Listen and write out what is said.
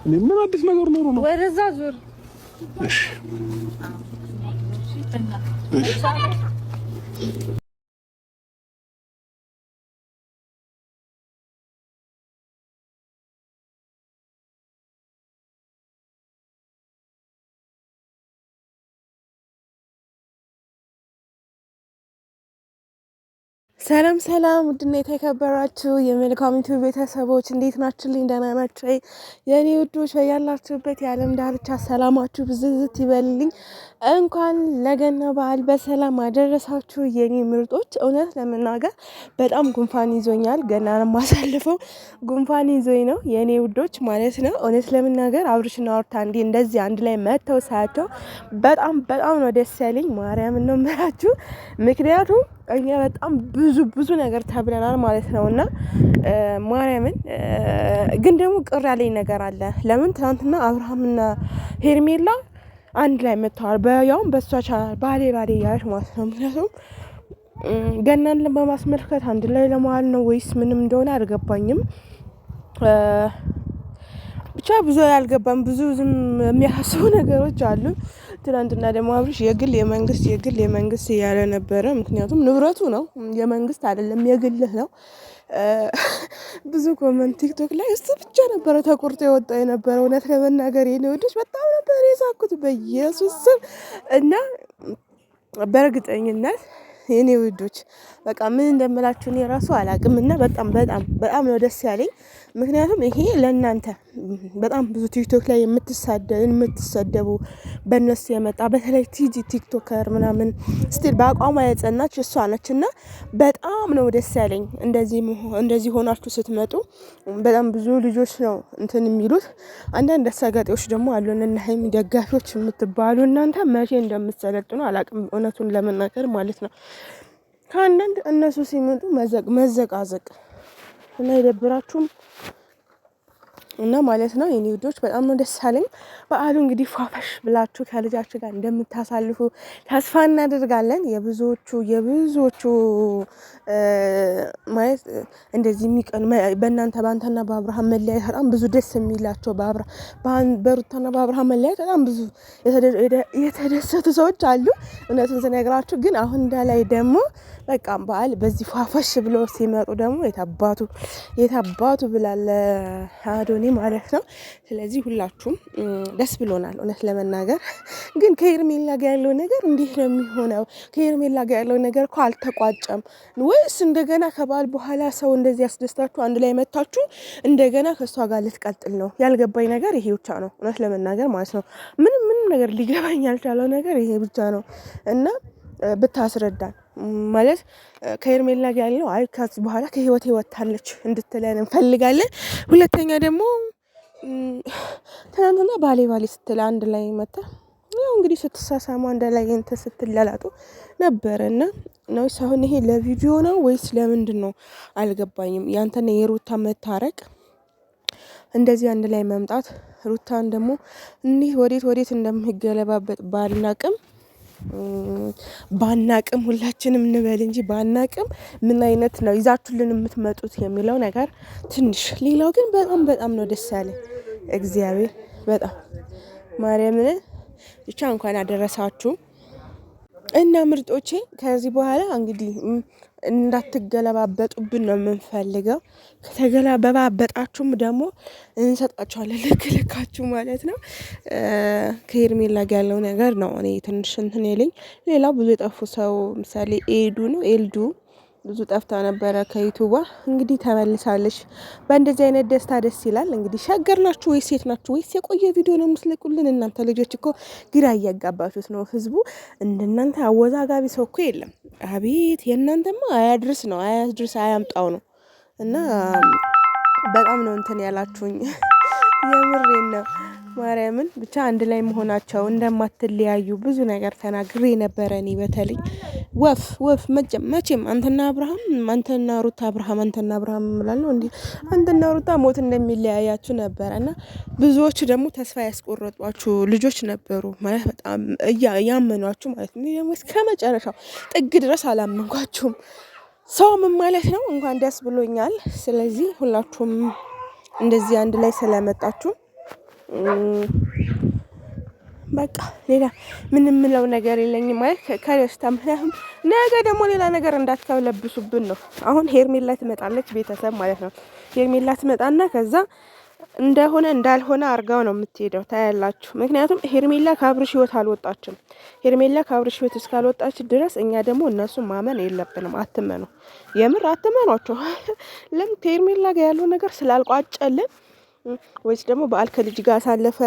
ምን አዲስ ነገር ኖሮ ነው? ወደዛ ዞር። እሺ ሰላም ሰላም፣ ውድና የተከበራችሁ የመልካም ዩቲዩብ ቤተሰቦች እንዴት ናችሁልኝ? ደህና ናችሁ? የኔ ውዶች በያላችሁበት የዓለም ዳርቻ ሰላማችሁ ብዝዝት ይበልልኝ። እንኳን ለገና በዓል በሰላም አደረሳችሁ የኔ ምርጦች። እውነት ለመናገር በጣም ጉንፋን ይዞኛል። ገና ማሳልፈው ጉንፋን ይዞኝ ነው የኔ ውዶች ማለት ነው። እውነት ለመናገር አብርሽና ሩታ እንደዚህ አንድ ላይ መጥተው ሳያቸው በጣም ነው ደስ ያለኝ። ማርያም ነው የምላችሁ። ምክንያቱም እኛ በጣም ብዙ ነገር ተብለናል ማለት ነው። እና ማርያምን ግን ደግሞ ቅር ያለኝ ነገር አለ። ለምን ትናንትና አብርሃምና ሄርሜላ አንድ ላይ መጥተዋል። ያውም በሷ ባሌ እያለች ማለት ነው። ምክንያቱም ገናን በማስመልከት አንድ ላይ ለመዋል ነው ወይስ ምንም እንደሆነ አልገባኝም። ብቻ ብዙ ያልገባም ብዙ ዝም የሚያሳስቡ ነገሮች አሉ። ትናንትና ደግሞ አብርሽ የግል የመንግስት እያለ ነበረ። ምክንያቱም ንብረቱ ነው፣ የመንግስት አይደለም፣ የግልህ ነው። ብዙ ኮመንት ቲክቶክ ላይ እሱ ብቻ ነበረ ተቆርጦ የወጣ የነበረ። እውነት ለመናገር የኔ ወዶች በጣም ነበር የሳኩት በኢየሱስ ስም። እና በእርግጠኝነት የኔ ውዶች በቃ ምን እንደምላችሁ እኔ ራሱ አላቅም። እና በጣም ነው ደስ ያለኝ። ምክንያቱም ይሄ ለእናንተ በጣም ብዙ ቲክቶክ ላይ የምትሰደቡ በእነሱ የመጣ በተለይ ቲጂ ቲክቶከር ምናምን ስቲል በአቋሟ የጸናች እሷ ነች። እና በጣም ነው ደስ ያለኝ እንደዚህ ሆናችሁ ስትመጡ። በጣም ብዙ ልጆች ነው እንትን የሚሉት። አንዳንድ አሳጋጤዎች ደግሞ አሉ፣ እነ ሀይሚ ደጋፊዎች የምትባሉ እናንተ መቼ እንደምትሰለጥኑ አላቅም፣ እውነቱን ለመናገር ማለት ነው። ከአንዳንድ እነሱ ሲመጡ መዘቃዘቅ እና ይደብራችሁም እና ማለት ነው የኔ ውዶች በጣም ነው ደስ ያለኝ። በዓሉ እንግዲህ ፏፈሽ ብላችሁ ከልጃችሁ ጋር እንደምታሳልፉ ተስፋ እናደርጋለን። የብዙዎቹ ማለት እንደዚህ የሚቀን በአንተና በአብርሃም መለያየት በጣም ብዙ ደስ የሚላቸው በሩታና በአብርሃም መለያየት በጣም ብዙ የተደሰቱ ሰዎች አሉ። እውነቱን ስነግራችሁ ግን አሁን እንዳላይ ደግሞ በቃ በዓል በዚህ ፏፈሽ ብሎ ሲመጡ ደግሞ የታባቱ ብላለ አዶኒ ማለት ነው። ስለዚህ ሁላችሁም ደስ ብሎናል እውነት ለመናገር። ግን ከሄርሜላ ጋር ያለው ነገር እንዴት ነው የሚሆነው? ከሄርሜላ ጋር ያለው ነገር እኮ አልተቋጨም ወይስ እንደገና ከበዓል በኋላ ሰው እንደዚህ ያስደስታችሁ አንድ ላይ መታችሁ እንደገና ከእሷ ጋር ልትቀጥል ነው? ያልገባኝ ነገር ይሄ ብቻ ነው እውነት ለመናገር ማለት ነው። ምንም ነገር ሊገባኝ ያልቻለው ነገር ይሄ ብቻ ነው። እና ብታስረዳን ማለት ከሄርሜላ ጋር ያለው አይ ከዚህ በኋላ ከህይወቴ ወጣለች እንድትለን እንፈልጋለን። ሁለተኛ ደግሞ ትናንትና ባሌ ስትል አንድ ላይ መጣ። ያው እንግዲህ ስትሳሳሙ አንድ ላይ እንትን ስትላላጡ ነበርና ነው። አሁን ይሄ ለቪዲዮ ነው ወይስ ለምንድን ነው አልገባኝም። ያንተና የሩታ መታረቅ እንደዚህ አንድ ላይ መምጣት ሩታን ደግሞ እንዲህ ወዴት እንደምገለባበጥ ባናቅም ሁላችንም እንበል እንጂ ባናቅም ምን አይነት ነው ይዛችሁልን የምትመጡት የሚለው ነገር ትንሽ። ሌላው ግን በጣም ነው ደስ ያለኝ። እግዚአብሔር በጣም ማርያምን ብቻ እንኳን አደረሳችሁ። እና ምርጦቼ ከዚህ በኋላ እንግዲህ እንዳትገለባበጡብን ነው የምንፈልገው። ከተገለባበጣችሁም ደግሞ እንሰጣችኋለን ልክልካችሁ ማለት ነው። ከሄርሜላ ጋር ያለው ነገር ነው እኔ ትንሽ እንትን የለኝ። ሌላው ብዙ የጠፉ ሰው ምሳሌ ኤልዱ ብዙ ጠፍታ ነበረ ከዩቱባ። እንግዲህ ተመልሳለች። በእንደዚህ አይነት ደስታ ደስ ይላል። እንግዲህ ሸገር ናችሁ ወይስ ሴት ናችሁ ወይስ የቆየ ቪዲዮ ነው የምትለቁልን? እናንተ ልጆች እኮ ግራ እያጋባችሁት ነው ህዝቡ። እንደናንተ አወዛጋቢ ሰው እኮ የለም። አቤት የእናንተማ አያድርስ ነው አያምጣው ነው። እና በጣም ነው እንትን ያላችሁኝ። የምሬን ነው ማርያምን። ብቻ አንድ ላይ መሆናቸው እንደማትለያዩ ብዙ ነገር ተናግሬ ነበረ። እኔ በተለይ ወፍ መቼም አንተና ሩታ አብርሃም እላለሁ እንዴ አንተና ሩታ ሞት እንደሚለያያችሁ ነበረ። እና ብዙዎች ደግሞ ተስፋ ያስቆረጧችሁ ልጆች ነበሩ ማለት በጣም ያመኗችሁ ማለት ነው። ደግሞ እስከ መጨረሻው ጥግ ድረስ አላመንኳችሁም። ሰው ምን ማለት ነው። እንኳን ደስ ብሎኛል። ስለዚህ ሁላችሁም እንደዚህ አንድ ላይ ስለመጣችሁ በቃ ሌላ ምን የምለው ነገር የለኝም ማለት ከደስታ። ምክንያቱም ነገ ደግሞ ሌላ ነገር እንዳትከለብሱብን ነው። አሁን ሄርሜላ ትመጣለች፣ ቤተሰብ ማለት ነው። ሄርሜላ ትመጣና ከዛ እንደሆነ እንዳልሆነ አርጋው ነው የምትሄደው፣ ታያላችሁ። ምክንያቱም ሄርሜላ ከአብርሽ ህይወት አልወጣችም። ሄርሜላ ከአብርሽ ህይወት እስካልወጣች ድረስ እኛ ደግሞ እነሱን ማመን የለብንም። አትመኑ፣ የምር አትመኗቸው። ለምን ከሄርሜላ ጋር ያለው ነገር ስላልቋጨልን ወይስ ደግሞ በዓል ከልጅ ጋር አሳለፈ